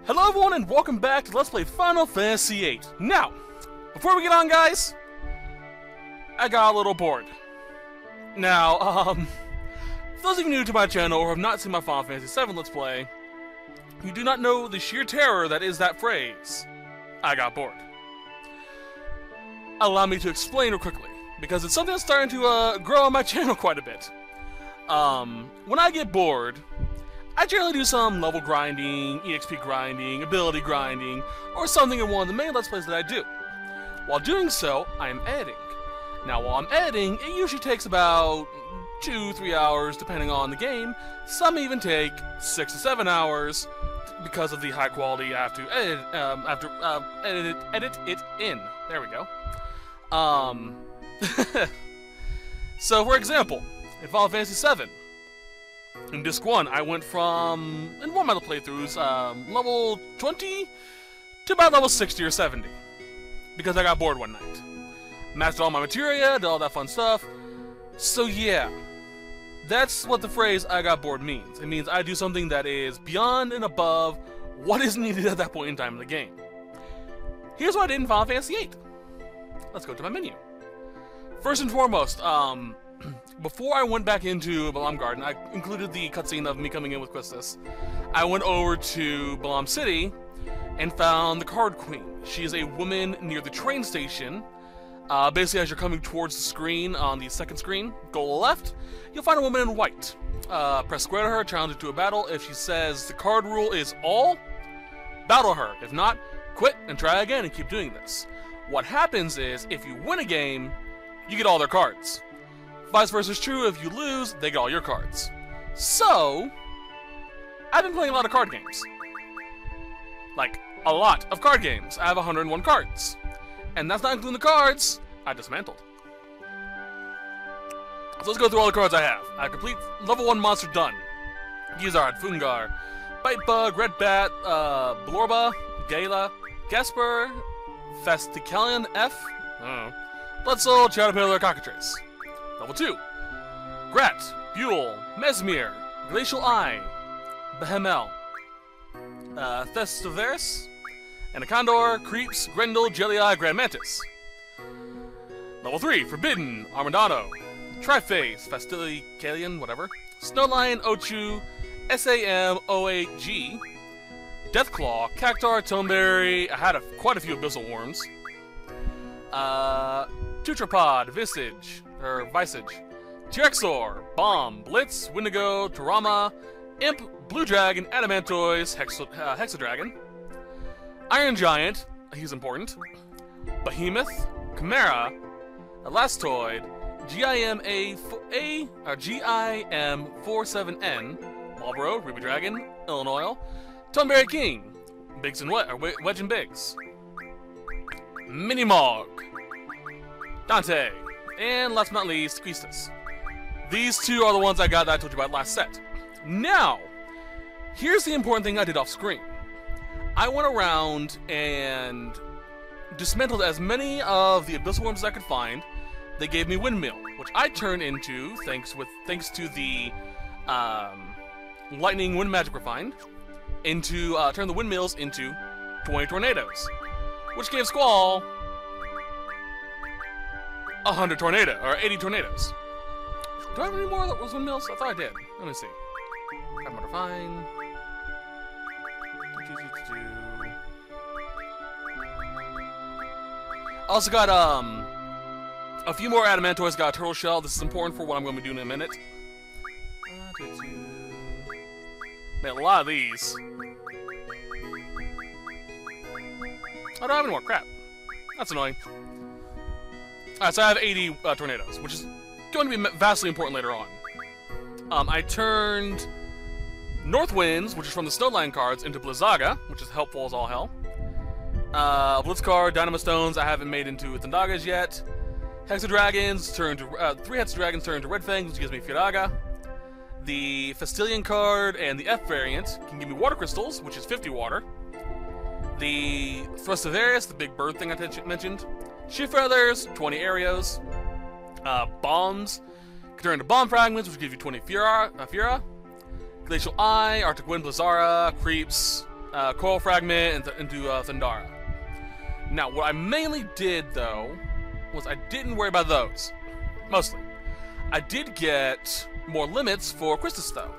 Hello everyone and welcome back to Let's Play Final Fantasy VIII. Now, before we get on guys, I got a little bored. Now, for those of you new to my channel or have not seen my Final Fantasy VII Let's Play, you do not know the sheer terror that is that phrase, I got bored. Allow me to explain real quickly, because it's something that's starting to grow on my channel quite a bit. When I get bored, I generally do some level grinding, EXP grinding, ability grinding, or something in one of the main Let's Plays that I do. While doing so, I am editing. Now, while I'm editing, it usually takes about 2-3 hours, depending on the game. Some even take 6 to 7 hours, because of the high quality I have to edit it in. There we go. So, for example, in Final Fantasy VII, in Disc 1, I went from, in one of my playthroughs, level 20 to about level 60 or 70. Because I got bored one night. Mastered all my materia, did all that fun stuff. So yeah, that's what the phrase I got bored means. It means I do something that is beyond and above what is needed at that point in time in the game. Here's what I did in Final Fantasy VIII. Let's go to my menu. First and foremost, before I went back into Balamb Garden, I included the cutscene of me coming in with Quistis. I went over to Balamb City and found the Card Queen. She is a woman near the train station. Basically, as you're coming towards the screen, on the second screen, go left, you'll find a woman in white. Press square to her, challenge her to a battle. If she says the card rule is all, battle her. If not, quit and try again and keep doing this. What happens is, if you win a game, you get all their cards. Vice versa is true, if you lose, they get all your cards. So, I've been playing a lot of card games. Like, a lot of card games. I have 101 cards. And that's not including the cards I dismantled. So let's go through all the cards I have. I complete level 1 monster done. Gizzard, Fungar, Bitebug, Red Bat, Blorba, Gala, Gasper, Fasticalion F, Bloodsoul, Caterpillar, Cockatrice. Level 2. Grat, Buell, Mesmere, Glacial Eye, Behemel, Thestaveris, Anacondor, Creeps, Grendel, Jelly-Eye, Grand Mantis. Level 3. Forbidden, Armadano, Triface, Fasticalion, whatever, Snowlion, Ochu, SAM, OAG, Deathclaw, Cactar, Toneberry. I had quite a few Abyssal Worms. Tetrapod, Visage, T-Rexor, Bomb, Blitz, Wendigo, Tarama, Imp, Blue Dragon, Adamantoise, Hexadragon, Iron Giant, he's important, Behemoth, Chimera, Elastoid, GIM47N, Marlboro, Ruby Dragon, Illinois, Toneberry King, Biggs and Wedge and Biggs, Minimog, Dante, and last but not least, Quistis. These two are the ones I got that I told you about last set. Now, here's the important thing I did off screen. I went around and dismantled as many of the Abyssal Worms as I could find. They gave me Windmill, which I turned into, thanks to the Lightning Wind Magic Refined, turned the Windmills into 20 Tornadoes, which gave Squall 100 tornado, or 80 tornadoes. Do I have any more of those windmills? I thought I did. Let me see. I'm gonna find. Also got a few more Adamantoids. Got a turtle shell. This is important for what I'm going to be doing in a minute. Made a lot of these. I don't have any more. Crap. That's annoying. Alright, so I have 80 tornadoes, which is going to be vastly important later on. I turned North Winds, which is from the Snowline cards, into Blizzaga, which is helpful as all hell. Blitzcard, Dynamo Stones, I haven't made into Thundagas yet. Hexadragons turned to 3 Hexadragons turned to Red Fangs, which gives me Firaga. The Fastillion card and the F variant can give me Water Crystals, which is 50 water. The Thrustivarius, the big bird thing I mentioned. Shift Feathers, 20 Aerios. Bombs can turn into Bomb Fragments, which gives you 20 Fura. Glacial Eye, Arctic Wind, Blizzara, Creeps, Coral Fragment, and into Thundara. Now, what I mainly did, though, was I didn't worry about those. Mostly. I did get more limits for Christus, though.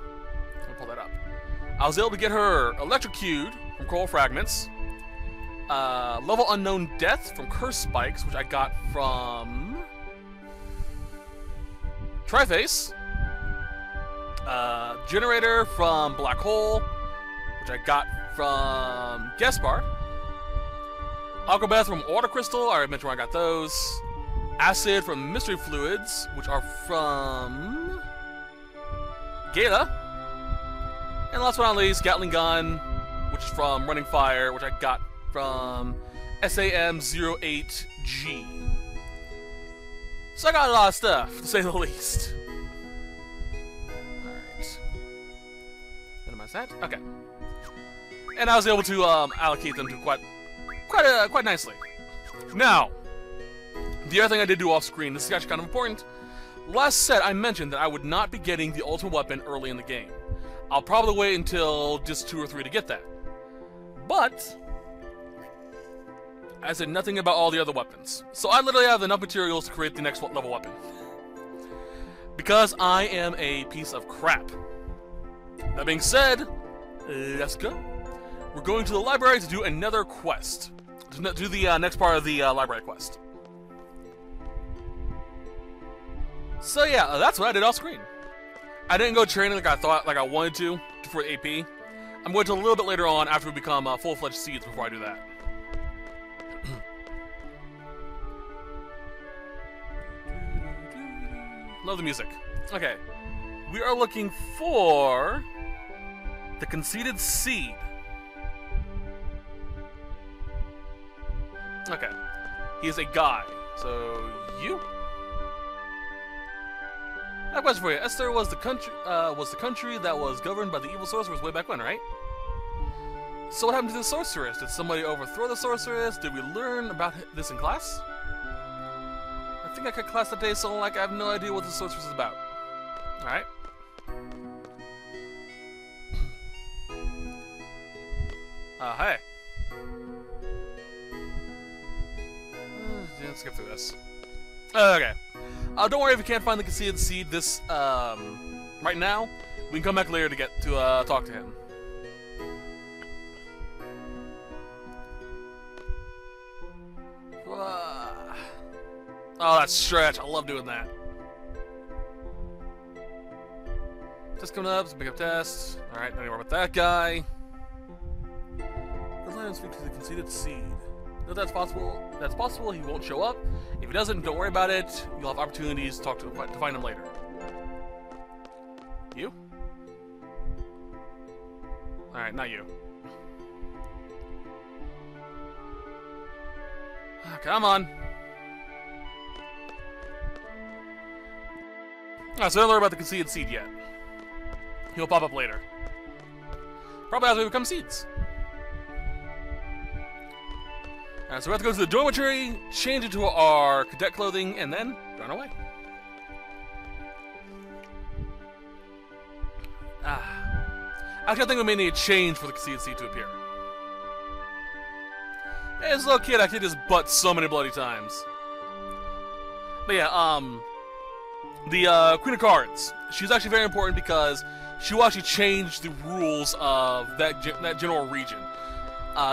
Let me pull that up. I was able to get her Electrocuted from Coral Fragments, Level Unknown Death from Curse Spikes, which I got from Triface, Generator from Black Hole, which I got from Gaspard, Aqua Bath from Water Crystal, I already mentioned where I got those, Acid from Mystery Fluids, which are from Gala, and last but not least, Gatling Gun, which is from Running Fire, which I got from SAM-08G. So I got a lot of stuff, to say the least. Alright. Minimize that. Okay. And I was able to allocate them to quite nicely. Now, the other thing I did do off screen, this is actually kind of important. Last set, I mentioned that I would not be getting the ultimate weapon early in the game. I'll probably wait until just 2 or 3 to get that. But I said nothing about all the other weapons. So I literally have enough materials to create the next level weapon. Because I am a piece of crap. That being said, let's go. We're going to the library to do another quest. To do the next part of the library quest. So yeah, that's what I did off screen. I didn't go training like I wanted to for AP. I'm going to a little bit later on after we become full-fledged seeds before I do that. Love the music. Okay. We are looking for the Conceited Seed. Okay. He is a guy. So, you? I have a question for you. Esther was the country that was governed by the evil sorcerers way back when, right? So what happened to the sorceress? Did somebody overthrow the sorceress? Did we learn about this in class? I think I cut class that day, so like I have no idea what the sorceress is about. Alright. Hey. Let's skip through this. Okay. Don't worry if you can't find the Conceited Seed this right now. We can come back later to get to talk to him. Oh, that stretch! I love doing that. Test coming up. Pick up test. All right, don't worry about that guy. Let's let him speak to the Conceited Seed. If that's possible, he won't show up. If he doesn't, don't worry about it. You'll have opportunities to find him later. You? Alright, not you. Come on. So don't worry about the Conceited Seed yet. He'll pop up later. Probably after we become seeds. Alright, so we have to go to the dormitory, change into our cadet clothing, and then run away. Actually, I think we may need a change for the Conceited Seed to appear. Hey, this little kid actually just butt so many bloody times. But yeah, the Queen of Cards. She's actually very important because she will actually change the rules of that general region.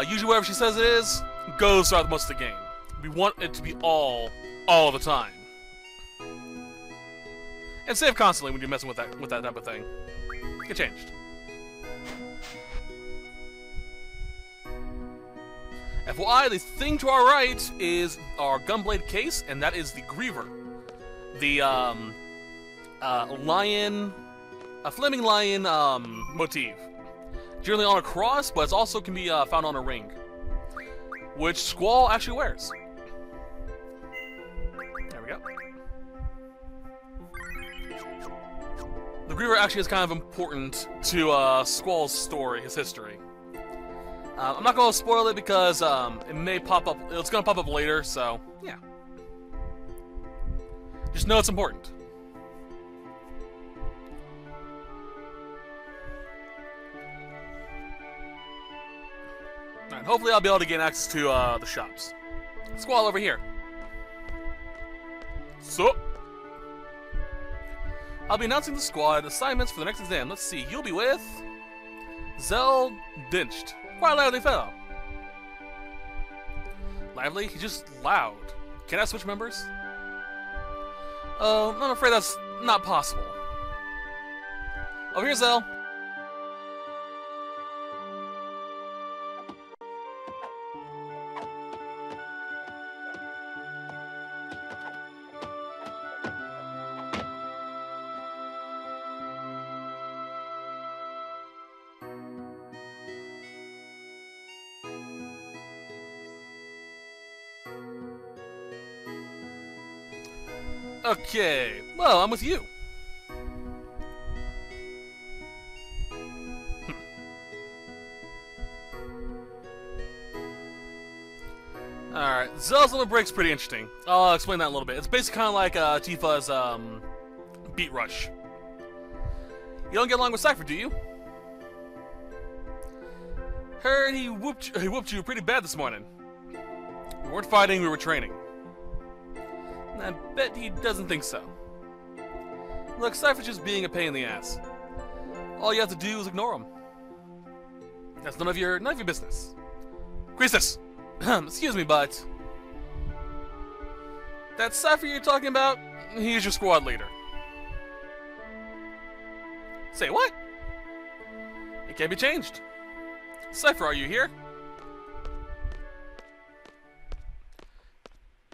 Usually wherever she says it is, goes throughout most of the game. We want it to be all the time. And save constantly when you're messing with that type of thing. Get changed. FYI, the thing to our right is our Gunblade case, and that is the Griever. The flaming lion motif. Generally on a cross, but it also can be found on a ring, which Squall actually wears. There we go. The Griever actually is kind of important to Squall's story, his history. I'm not going to spoil it because it may pop up. It's going to pop up later, so yeah. Just know it's important. Alright, hopefully I'll be able to gain access to the shops. Squall over here. So, I'll be announcing the squad assignments for the next exam. Let's see, you'll be with Zell Dinched. Quite a lively fellow. Lively? He's just loud. Can I switch members? I'm afraid that's not possible. Over here, Zell. Okay, well, I'm with you. Alright, Zell's little break's pretty interesting. I'll explain that a little bit. It's basically kind of like Tifa's beat rush. You don't get along with Cypher, do you? Heard he whooped you pretty bad this morning. We weren't fighting, we were training. I bet he doesn't think so. Look, Cypher's just being a pain in the ass. All you have to do is ignore him. That's none of your business. Croesus! Excuse me, but... that Cypher you're talking about, he's your squad leader. Say what? It can't be changed. Cypher, are you here?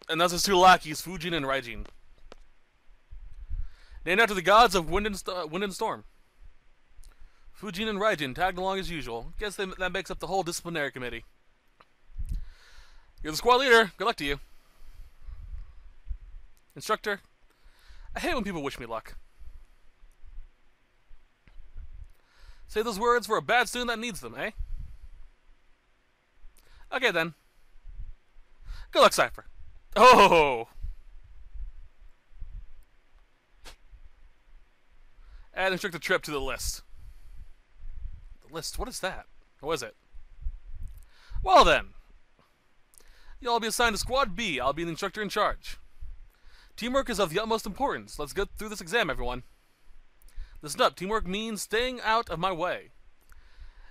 And that's his two lackeys, Fujin and Raijin. Named after the gods of wind and storm. Fujin and Raijin tagged along as usual. Guess that makes up the whole disciplinary committee. You're the squad leader. Good luck to you. Instructor, I hate when people wish me luck. Say those words for a bad student that needs them, eh? Okay then. Good luck, Cypher. Oh! Add instructor trip to the list. The list? What is that? What is it? Well then. You'll all be assigned to Squad B. I'll be the instructor in charge. Teamwork is of the utmost importance. Let's get through this exam, everyone. Listen up. Teamwork means staying out of my way.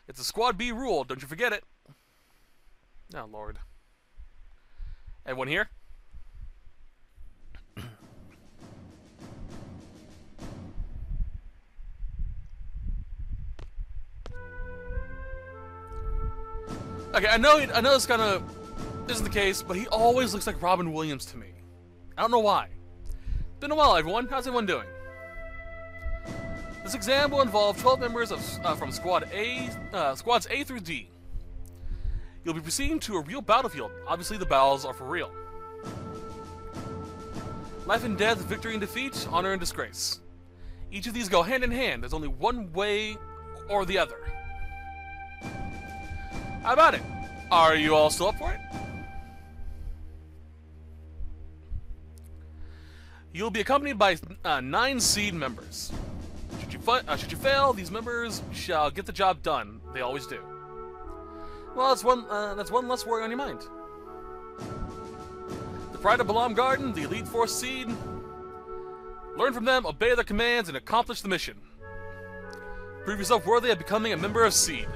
It's a Squad B rule. Don't you forget it. Oh, Lord. Everyone here? Okay, I know this kind of isn't the case, but he always looks like Robin Williams to me. I don't know why. Been a while, everyone. How's everyone doing? This exam will involve 12 members from Squads A through D. You'll be proceeding to a real battlefield. Obviously, the battles are for real. Life and death, victory and defeat, honor and disgrace. Each of these go hand in hand. There's only one way or the other. How about it? Are you all still up for it? You'll be accompanied by 9 seed members. Should you fail, these members shall get the job done. They always do. Well, that's one less worry on your mind. The Pride of Balam Garden, the Elite Force Seed. Learn from them, obey their commands, and accomplish the mission. Prove yourself worthy of becoming a member of Seed.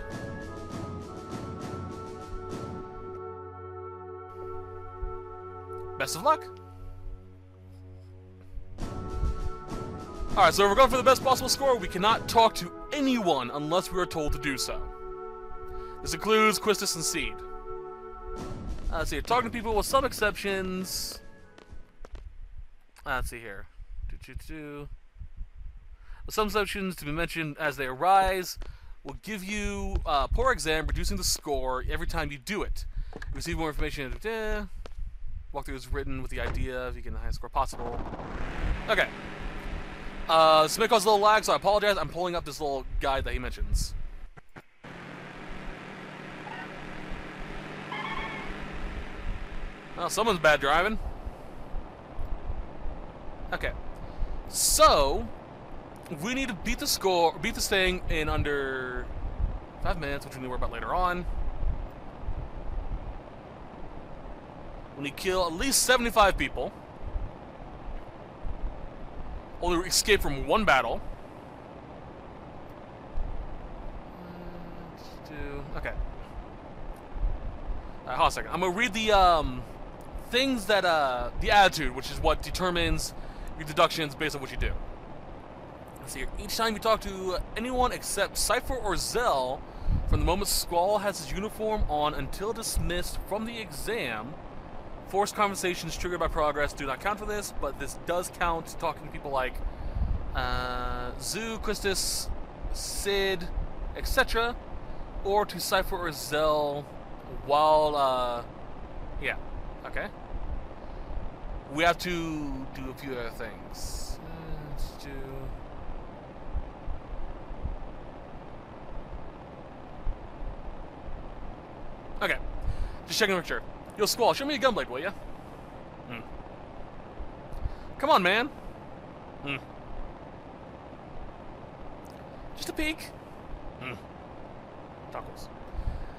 Best of luck. Alright, so if we're going for the best possible score, we cannot talk to anyone unless we are told to do so. This includes Quistis and Seed. Let's see, talking to people with some exceptions. Let's see here. With some exceptions to be mentioned as they arise, will give you a poor exam, reducing the score every time you do it. Receive more information. Walkthrough is written with the idea of you getting the highest score possible. Okay. This may cause a little lag, so I apologize. I'm pulling up this little guide that he mentions. Well, someone's bad driving. Okay. So, we need to beat the thing in under 5 minutes, which we need to worry about later on. when you kill at least 75 people. Only escape from one battle. Okay. Alright, hold on a second. I'm gonna read the things that the attitude, which is what determines your deductions based on what you do. Let's see here. Each time you talk to anyone except Cypher or Zell, from the moment Squall has his uniform on until dismissed from the exam, forced conversations triggered by progress do not count for this, but this does count talking to people like Zoo, Christus, Sid, etc., or to Cypher or Zell while, yeah, okay. We have to do a few other things. Let's do... Okay, just checking the picture. Yo, Squall, show me a gunblade, will ya? Come on, man. Just a peek. Tacos.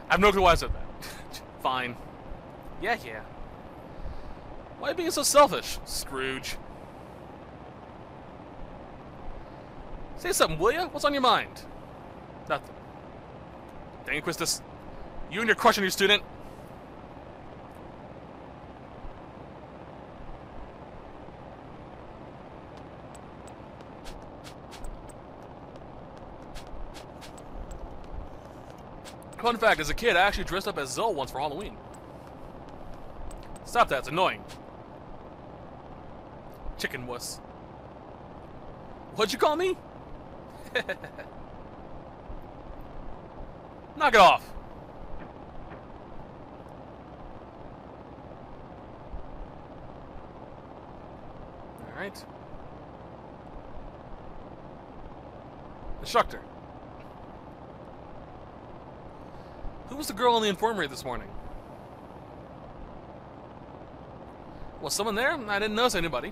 I have no clue why I said that. Fine. Yeah. Why are you being so selfish, Scrooge? Say something, will ya? What's on your mind? Nothing. Dang it, Christus. You and your crush on your student. Fun fact, as a kid, I actually dressed up as Zell once for Halloween. Stop that, it's annoying. Chicken wuss. What'd you call me? Knock it off. Alright. Instructor. Who was the girl in the infirmary this morning? Was someone there? I didn't notice anybody.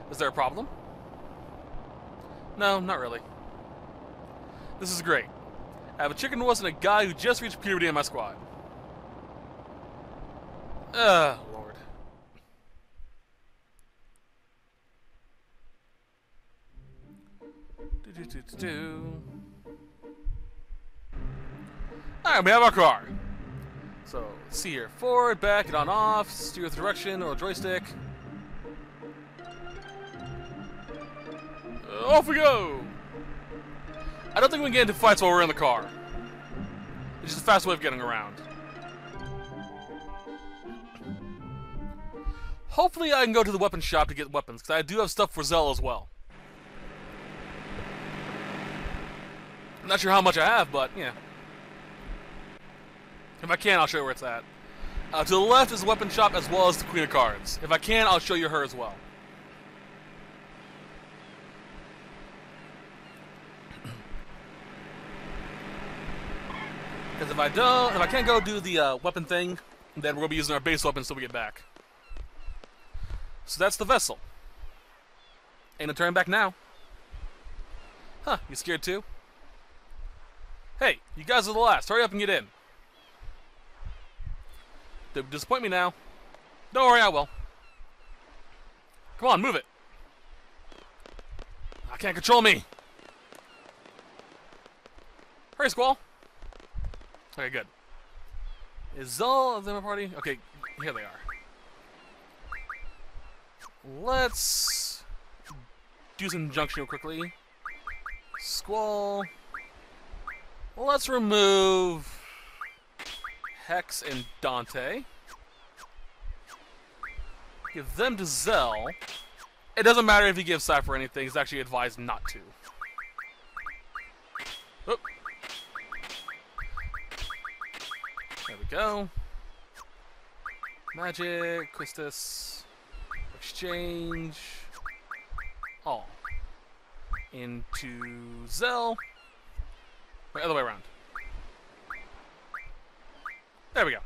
Is there a problem? No, not really. This is great. I have a chicken wuss and a guy who just reached puberty in my squad. Lord. Alright, we have our car. So, let's see here. Forward, back, it on off, steer with direction or joystick. Off we go! I don't think we can get into fights while we're in the car. It's just a fast way of getting around. Hopefully I can go to the weapon shop to get weapons, because I do have stuff for Zell as well. I'm not sure how much I have, but, yeah. If I can, I'll show you where it's at. To the left is the weapon shop as well as the Queen of Cards. If I can, I'll show you her as well. Because if I can't go do the weapon thing, then we're going to be using our base weapon until we get back. So that's the vessel. Ain't no turning back now. Huh, you scared too? Hey, you guys are the last. Hurry up and get in. Don't disappoint me now. Don't worry, I will. Come on, move it. I can't control me. Hurry, Squall. Okay, good. Is Zell of the party? Okay, here they are. Let's do some junction real quickly. Squall. Let's remove Hex and Dante. Give them to Zell. It doesn't matter if you give Cypher anything, it's actually advised not to. Oop. There we go. Magic, Christus, exchange, all. Into Zell. Wait, other way around. There we go.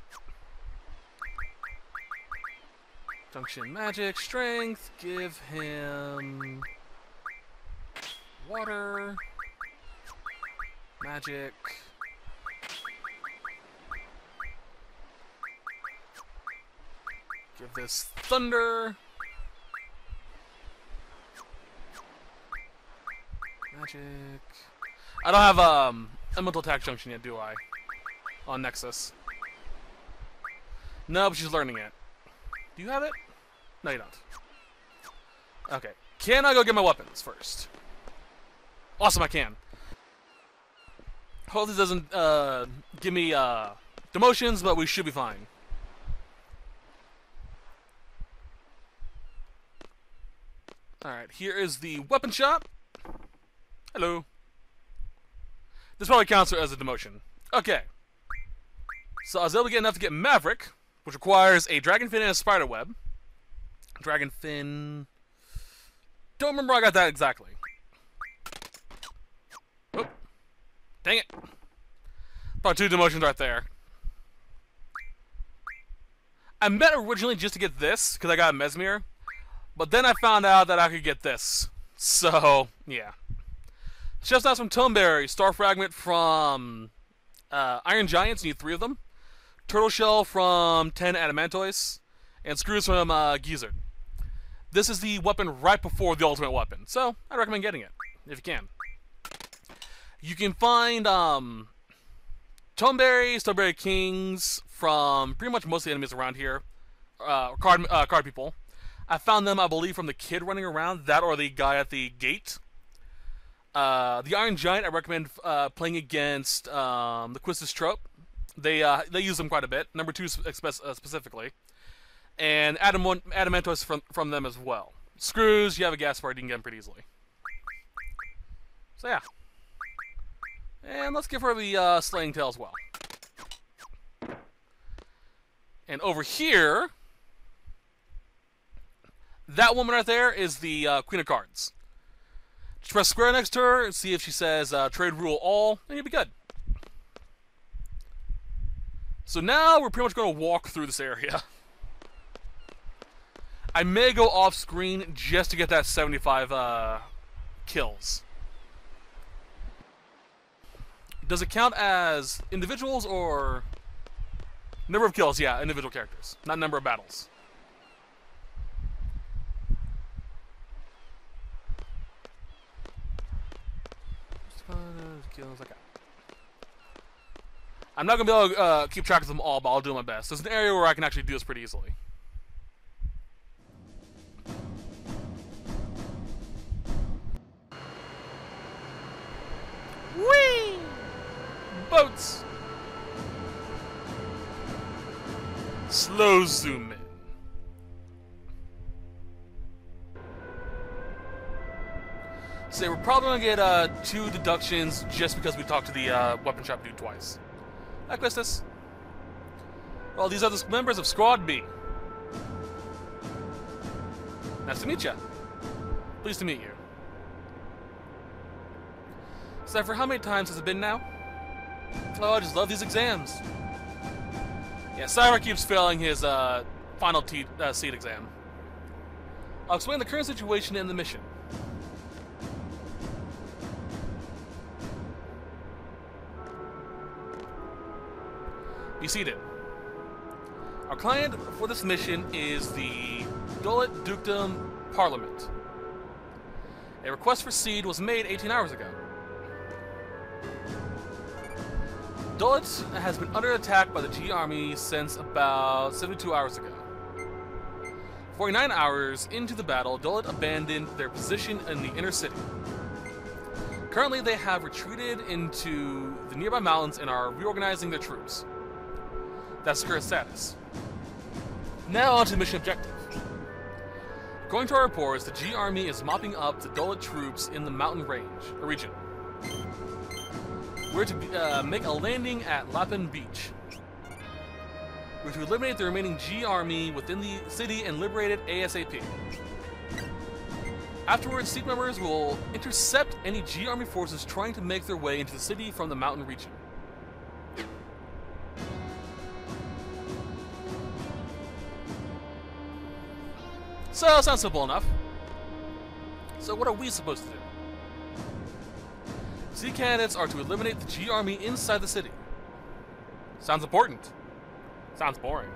Junction magic, strength, give him water, magic. Give this thunder. Magic. I don't have a mental attack junction yet, do I? On Nexus. No, but she's learning it. Do you have it? No, you don't. Okay. Can I go get my weapons first? Awesome, I can. Hope this doesn't give me demotions, but we should be fine. Alright, here is the weapon shop. Hello. This probably counts as a demotion. Okay. So I was able to get enough to get Maverick, which requires a dragon fin and a spider web. Dragon fin... Don't remember I got that exactly. Oh. Dang it. Probably 2 demotions right there. I met originally just to get this, because I got a Mesmer. But then I found out that I could get this. So, yeah. Chef's Knives from Toneberry. Star Fragment from Iron Giants. Need 3 of them. Turtle Shell from 10 Adamantoise. And Screws from Gizzard. This is the weapon right before the ultimate weapon. So, I'd recommend getting it. If you can. You can find Toneberry Kings from pretty much most of the enemies around here. Card people. I found them, I believe, from the kid running around, that or the guy at the gate. The Iron Giant, I recommend playing against the Quistis Trope. They use them quite a bit, number 2 specifically. And Adamantoise from them as well. Screws, you have a gas bar, you can get them pretty easily. So yeah. And let's give her the Slaying Tail as well. And over here... That woman right there is the Queen of Cards. Just press square next to her and see if she says trade rule all, and you'll be good. So now we're pretty much going to walk through this area. I may go off screen just to get that 75 kills. Does it count as individuals or... Number of kills, yeah, individual characters, not number of battles. I'm not going to be able to keep track of them all, but I'll do my best. There's an area where I can actually do this pretty easily. Whee! Boats! Slow zoom in. So we're probably going to get 2 deductions just because we talked to the weapon shop dude twice. Hi, Quistis. Well, these are the members of Squad B. Nice to meet you. Pleased to meet you. So for how many times has it been now? Oh, I just love these exams. Yeah, Cyber keeps failing his final seat exam. I'll explain the current situation and the mission. Be seated. Our client for this mission is the Dolet Dukedom Parliament. A request for seed was made 18 hours ago. Dolet has been under attack by the G Army since about 72 hours ago. 49 hours into the battle, Dolet abandoned their position in the inner city. Currently, they have retreated into the nearby mountains and are reorganizing their troops. That's the current status. Now on to the mission objective. According to our reports, the G Army is mopping up the Dolet troops in the mountain region. We're to make a landing at Lapin Beach. We're to eliminate the remaining G Army within the city and liberate it ASAP. Afterwards, seat members will intercept any G Army forces trying to make their way into the city from the mountain region. So, sounds simple enough. So what are we supposed to do? C candidates are to eliminate the G Army inside the city. Sounds important. Sounds boring.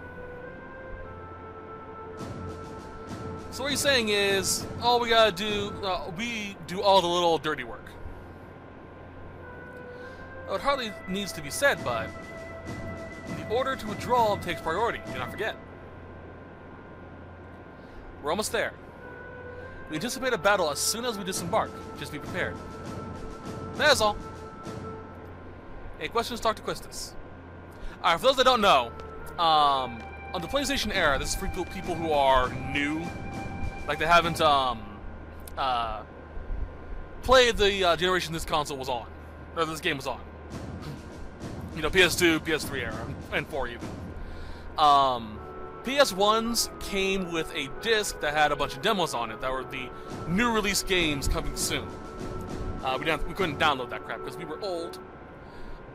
So what he's saying is, all we gotta do, we do all the little dirty work. It hardly needs to be said, but the order to withdraw takes priority, do not forget. We're almost there. We anticipate a battle as soon as we disembark. Just be prepared. That's all. Any questions, talk to Quistis. Alright, for those that don't know, on the PlayStation era, this is for people who are new. Like they haven't played the generation this console was on. Or this game was on. You know, PS2, PS3 era, and 4 even. PS1s came with a disc that had a bunch of demos on it that were the new release games coming soon. We couldn't download that crap because we were old.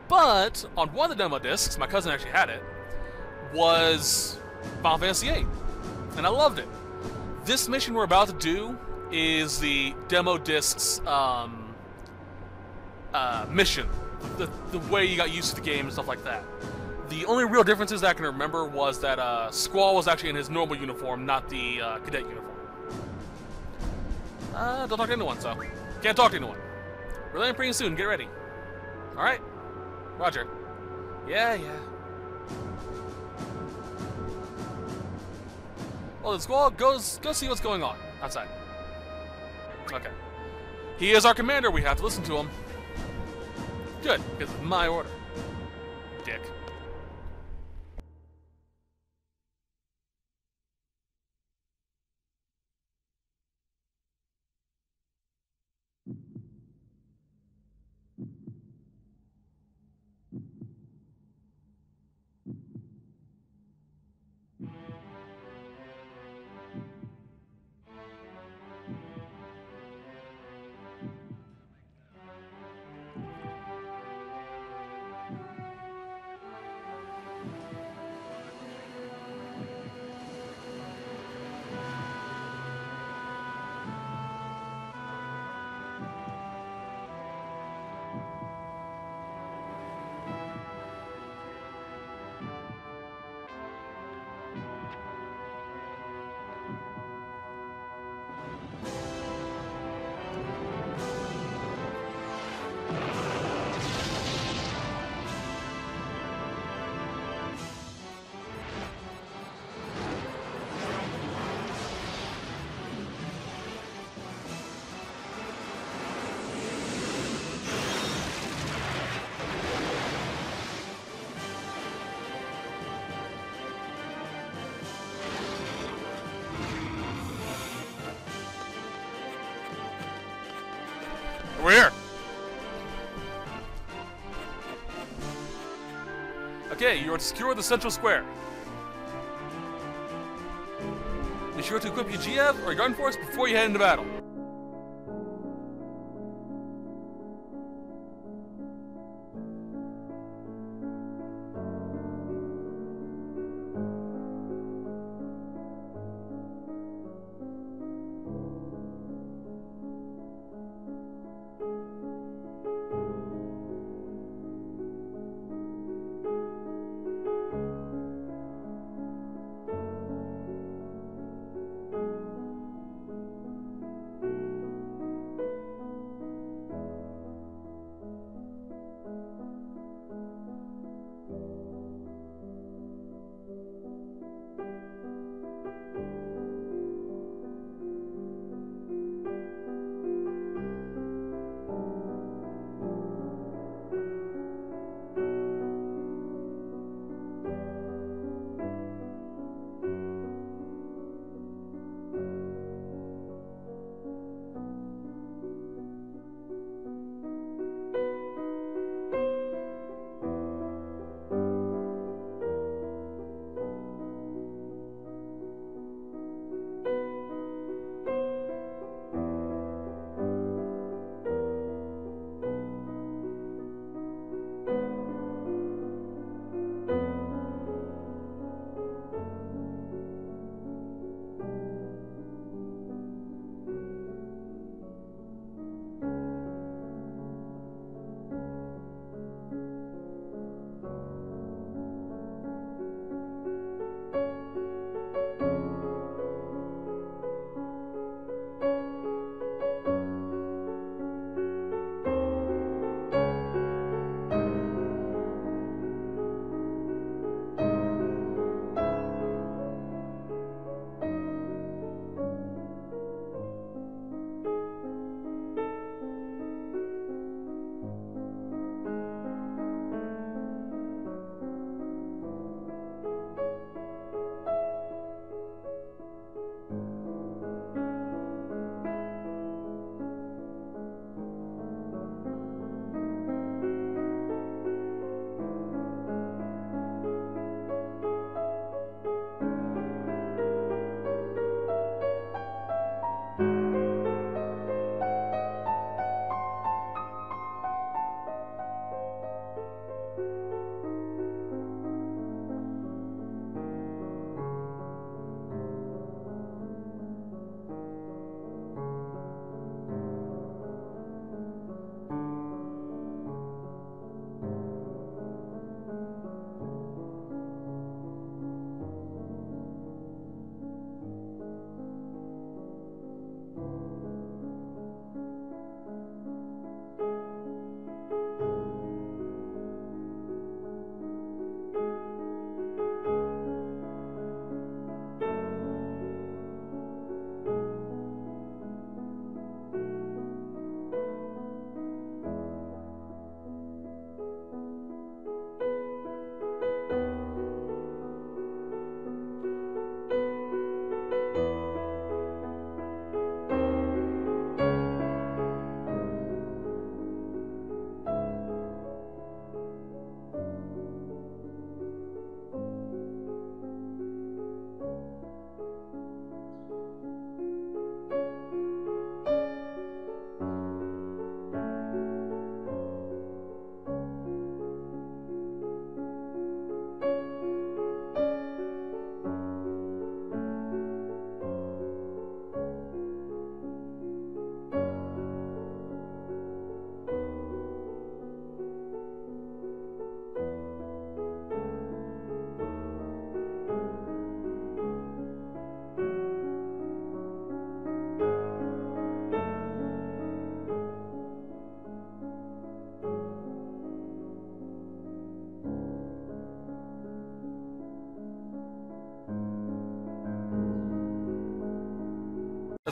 But on one of the demo discs, my cousin actually had it, was Final Fantasy VIII, and I loved it. This mission we're about to do is the demo disc's mission, the way you got used to the game and stuff like that. The only real differences that I can remember was that Squall was actually in his normal uniform, not the cadet uniform. Don't talk to anyone, so can't talk to anyone. We're landing pretty soon. Get ready. All right, Roger. Yeah. Well, the Squall go see what's going on outside. Okay. He is our commander. We have to listen to him. Good, because it's my order. Dick. We're here. Okay, you are to secure the central square. Be sure to equip your GF or your gun force before you head into battle.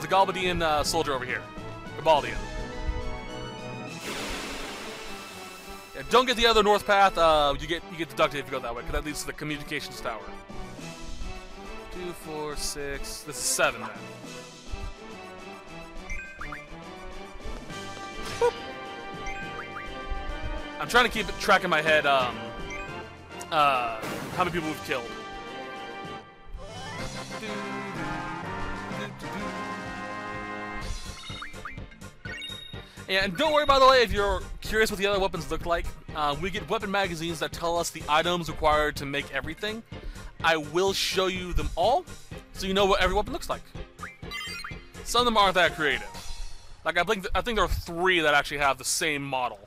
There's a Galbadian soldier over here. Gabaldian. Yeah, don't get the other north path. You get deducted if you go that way, because that leads to the communications tower. 2, 4, 6. This is 7 then. Boop. I'm trying to keep track in my head. How many people we've killed. And don't worry, by the way, if you're curious what the other weapons look like, we get weapon magazines that tell us the items required to make everything. I will show you them all, so you know what every weapon looks like. Some of them aren't that creative. Like, I think there are 3 that actually have the same model.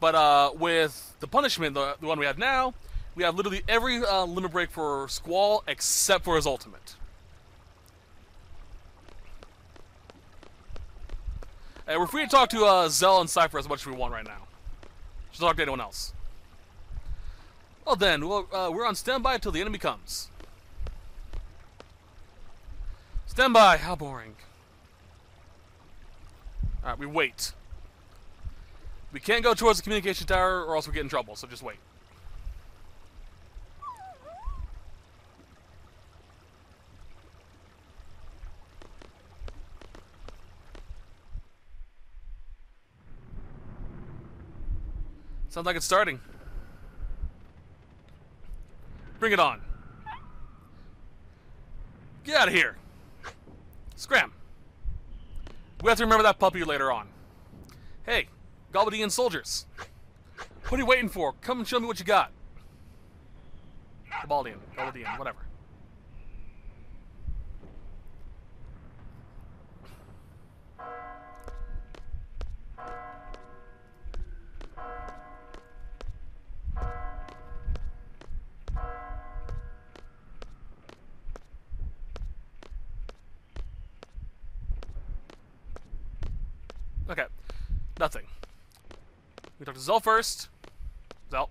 But with the punishment, the one we have now, we have literally every limit break for Squall except for his ultimate. And we're free to talk to Zell and Cypher as much as we want right now. Just talk to anyone else. Well then, we're on standby until the enemy comes. Standby, how boring. Alright, we wait. We can't go towards the communication tower or else we get in trouble, so just wait. Sounds like it's starting. Bring it on. Get out of here. Scram. We have to remember that puppy later on. Hey, Galbadian soldiers. What are you waiting for? Come and show me what you got. Galbadian, whatever. Okay, nothing. We talk to Zell first. Zell.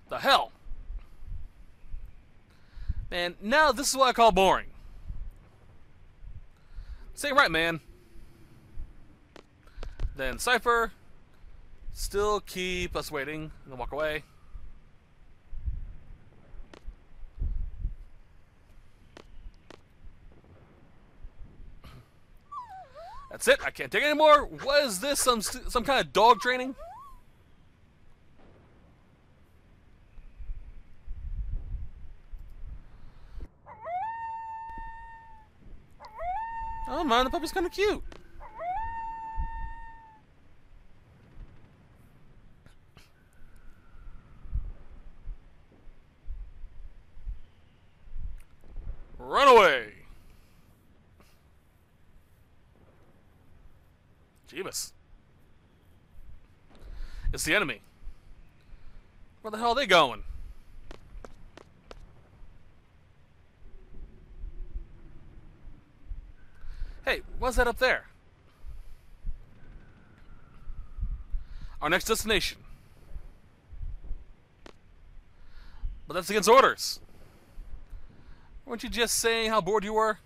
The hell? Man, now this is what I call boring. This ain't right, man. Then Cypher. Still keep us waiting, and then walk away. That's it. I can't take it anymore. What is this? Some kind of dog training? Oh man, the puppy's kind of cute. Run away. Jeebus. It's the enemy. Where the hell are they going? Hey, what's that up there? Our next destination. But that's against orders. Weren't you just saying how bored you were?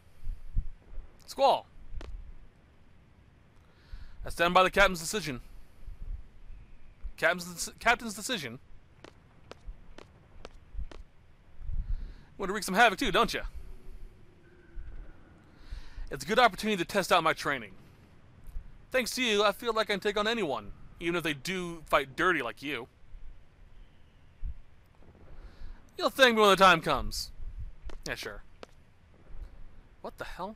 Squall. I stand by the captain's decision. Captain's decision? You want to wreak some havoc too, don't you? It's a good opportunity to test out my training. Thanks to you, I feel like I can take on anyone, even if they do fight dirty like you. You'll thank me when the time comes. Yeah, sure. What the hell?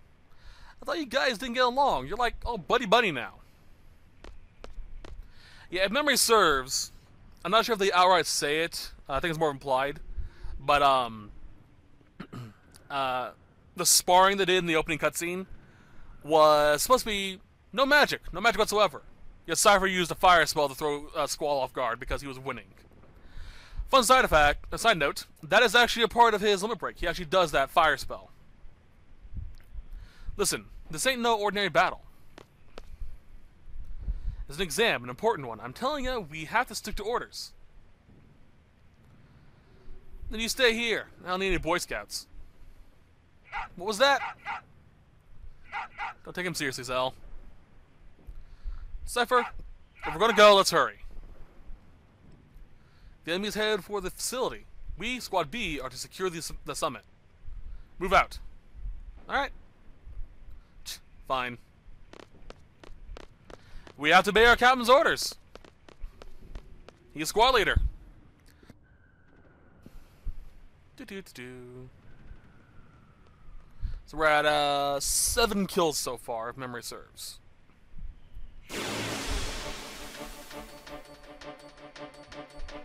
I thought you guys didn't get along. You're like, oh, buddy-buddy now. Yeah, if memory serves, I'm not sure if they outright say it. I think it's more implied. But, the sparring they did in the opening cutscene was supposed to be no magic whatsoever. Yet Cypher used a fire spell to throw Squall off guard because he was winning. Fun side note, that is actually a part of his limit break. He actually does that fire spell. Listen, this ain't no ordinary battle. It's an exam, an important one. I'm telling you, we have to stick to orders. Then you stay here. I don't need any Boy Scouts. What was that? Don't take him seriously, Zell. Cypher, if we're gonna go, let's hurry. The enemy is headed for the facility. We, Squad B, are to secure the summit. Move out. Alright. Fine. We have to obey our captain's orders. He's squad leader. So we're at 7 kills so far, if memory serves.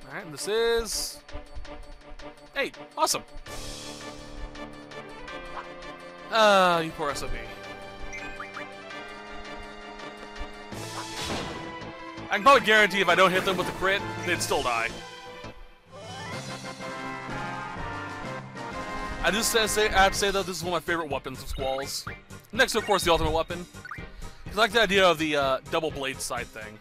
Alright, and this is 8. Awesome. You poor SOB. I can probably guarantee if I don't hit them with the crit, they'd still die. I have to say though, this is one of my favorite weapons of Squalls. Next to, of course, the ultimate weapon. I like the idea of the double blade side thing.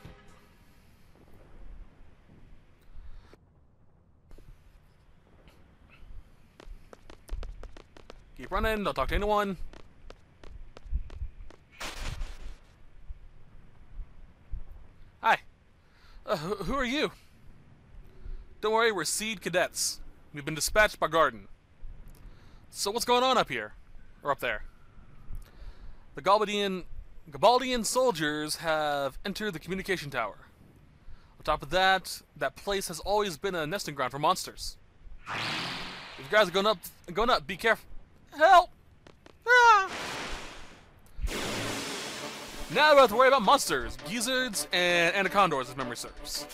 Keep running, don't talk to anyone. Hi. Who are you? Don't worry, we're Seed Cadets. We've been dispatched by Garden. So what's going on up here? Or up there? The Gabaldian soldiers have entered the communication tower. On top of that, that place has always been a nesting ground for monsters. If you guys are going up, be careful. Help! Ah! Now we have to worry about monsters, gizzards, and anacondors, if memory serves.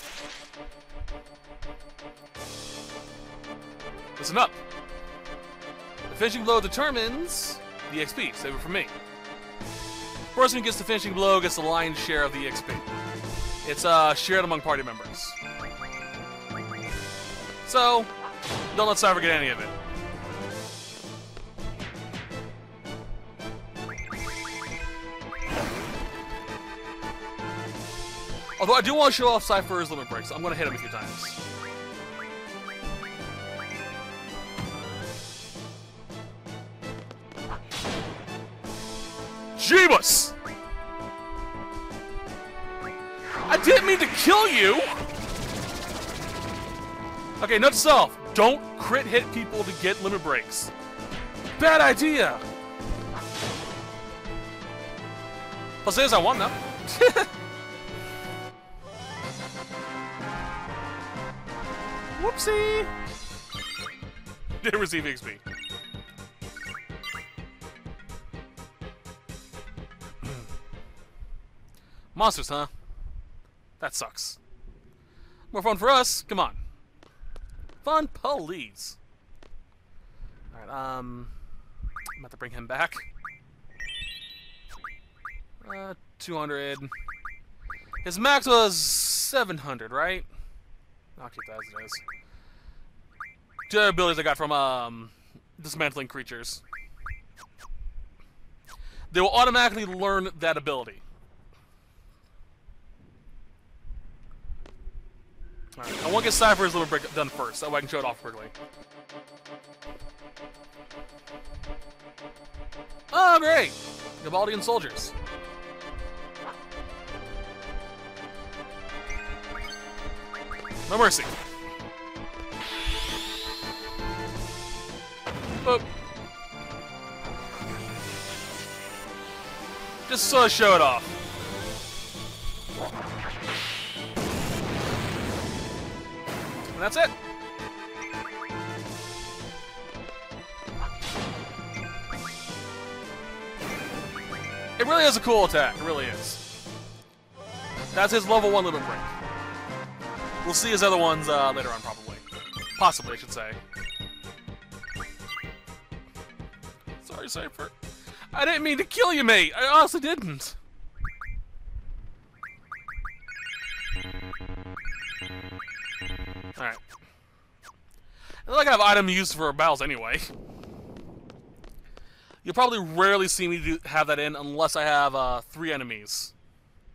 Listen up. The finishing blow determines the XP. Save it for me. The person who gets the finishing blow gets the lion's share of the XP. It's shared among party members. So, don't let Cypher get any of it. Although I do want to show off Cypher's limit breaks, I'm going to hit him a few times. Jeebus! I didn't mean to kill you! Okay, note to self. Don't crit hit people to get limit breaks. Bad idea! Plus, I won now. Whoopsie! Didn't receive XP. Monsters, huh? That sucks. More fun for us. Come on. Fun, please. Alright, I'm about to bring him back. 200. His max was 700, right? I'll keep that as it is. Two other abilities I got from dismantling creatures. They will automatically learn that ability. Alright, I want to get Cypher's little break done first, that way I can show it off quickly. Oh, great! Gabaldian soldiers. No mercy. Boop. Just sort of show it off. And that's it. It really is a cool attack. It really is. That's his level 1 limit break. We'll see his other ones later on, probably. Possibly, I should say. Sorry, Cypher. I didn't mean to kill you, mate. I honestly didn't. Alright. I like I have item used for battles anyway. You'll probably rarely see me have that in unless I have 3 enemies.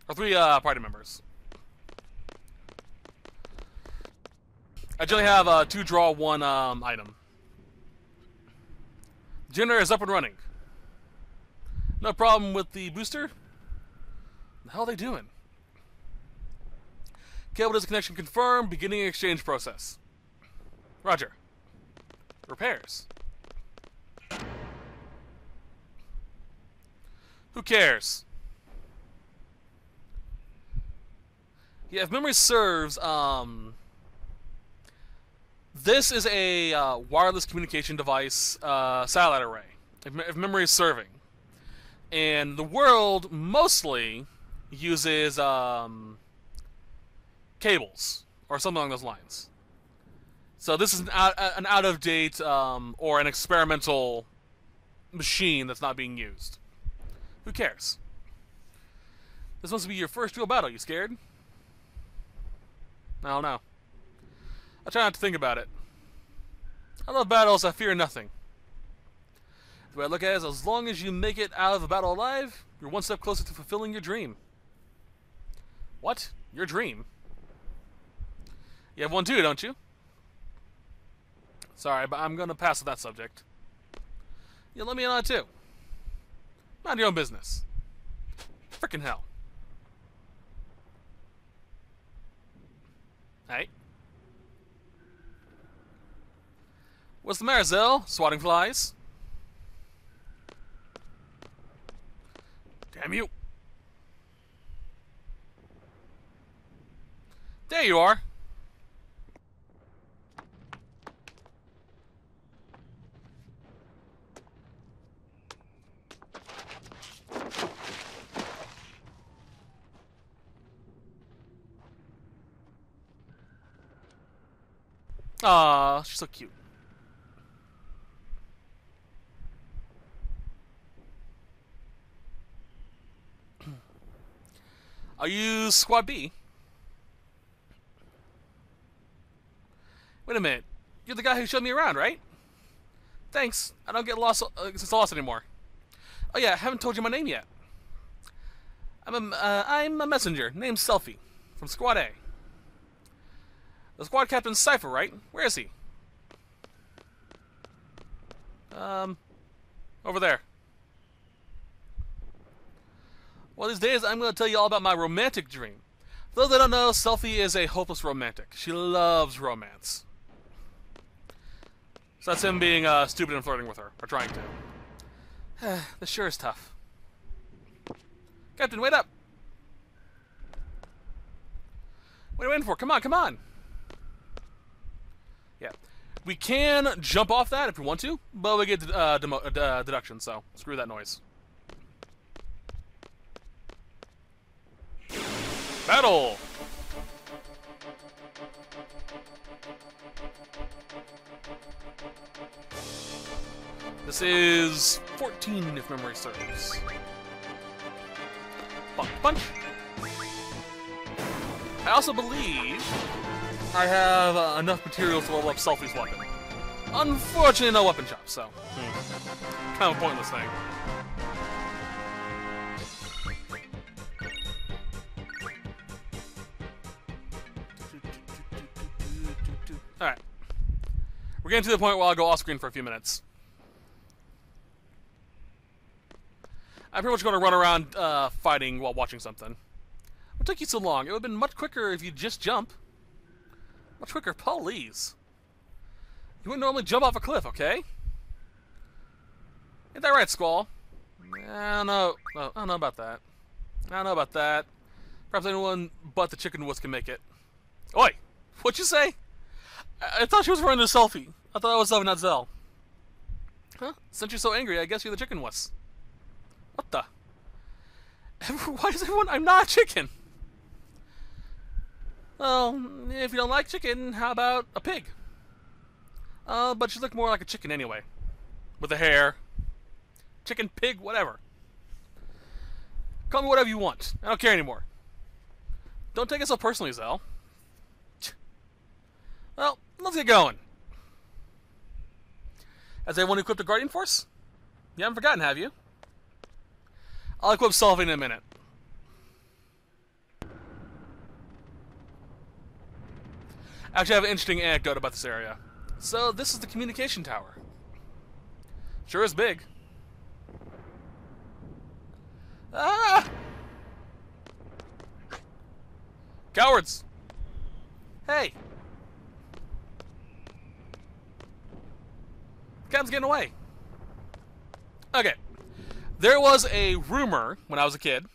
Or 3 party members. I generally have 2 draw 1 item. Generator is up and running. No problem with the booster? What the hell are they doing? Cable disconnection confirmed. Beginning exchange process. Roger. Repairs. Who cares? Yeah, if memory serves, this is a wireless communication device, satellite array. If memory is serving. And the world mostly uses cables or something along those lines. So this is an out-of-date or an experimental machine that's not being used. Who cares? This must be your first real battle. You scared? I don't know. I try not to think about it. I love battles. I fear nothing. The way I look at it is, as long as you make it out of a battle alive, you're one step closer to fulfilling your dream. What? Your dream? You have one too, don't you? Sorry, but I'm going to pass on that subject. You let me in on it too. Mind your own business. Frickin' hell. Hey. What's the matter, Zell? Swatting flies? Damn you. There you are. Aw, she's so cute. I'll use Squad B. Wait a minute. You're the guy who showed me around, right? Thanks. I don't get lost anymore. Oh yeah, I haven't told you my name yet. I'm a messenger named Selfie from Squad A. The squad captain's Cypher, right? Where is he? Over there. Well, these days I'm going to tell you all about my romantic dream. For those that don't know, Selfie is a hopeless romantic. She loves romance. So that's him being stupid and flirting with her, or trying to. This sure is tough. Captain, wait up! What are you waiting for? Come on, come on! Yeah. We can jump off that if we want to, but we get deduction, so screw that noise. Battle! This is 14 if memory serves. Punch, punch. I also believe I have enough materials to level up Selfie's weapon. Unfortunately, no weapon shop, so kind of a pointless thing. Alright. We're getting to the point where I'll go off screen for a few minutes. I'm pretty much going to run around fighting while watching something. What took you so long? It would have been much quicker if you just jump. Much quicker, please. You wouldn't normally jump off a cliff, okay? Ain't that right, Squall? I don't know. I don't know about that. I don't know about that. Perhaps anyone but the chicken wuss can make it. Oi! What'd you say? I thought she was referring to Selfie. I thought that was Selfie, not Zell. Huh? Since you're so angry, I guess you're the chicken wuss. What the? Why does everyone... I'm not a chicken! Well, if you don't like chicken, how about a pig? But you look more like a chicken anyway. With the hair. Chicken, pig, whatever. Call me whatever you want. I don't care anymore. Don't take it so personally, Zell. Well, let's get going. Has everyone equipped a Guardian Force? You haven't forgotten, have you? I'll equip Selfie in a minute. Actually, I have an interesting anecdote about this area. So, this is the communication tower. Sure is big. Ah! Cowards! Hey! Captain's getting away. Okay. There was a rumor when I was a kid,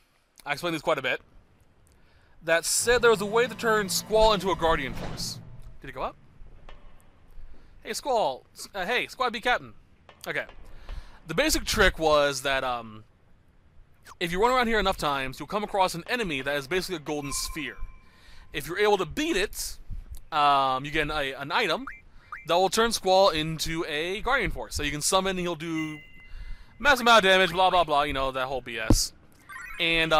I explained this quite a bit, that said there was a way to turn Squall into a Guardian Force. Did he go up? Hey, Squall. Hey, Squad B Captain. Okay. The basic trick was that if you run around here enough times, you'll come across an enemy that is basically a golden sphere. If you're able to beat it, you get an item that will turn Squall into a Guardian Force. So you can summon, and he'll do massive amount of damage, blah, blah, blah, you know, that whole BS. And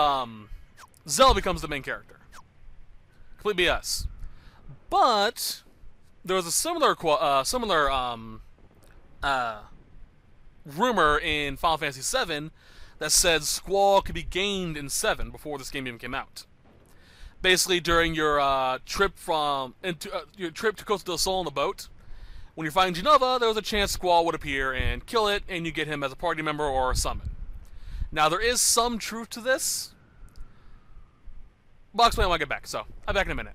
Zell becomes the main character. Complete BS. But there was a similar rumor in Final Fantasy VII that said Squall could be gained in 7 before this game even came out. Basically, during your trip to Costa del Sol on the boat, when you're fighting Genova, there was a chance Squall would appear and kill it, and you get him as a party member or a summon. Now, there is some truth to this, but I'll explain when I get back, so I'll be back in a minute.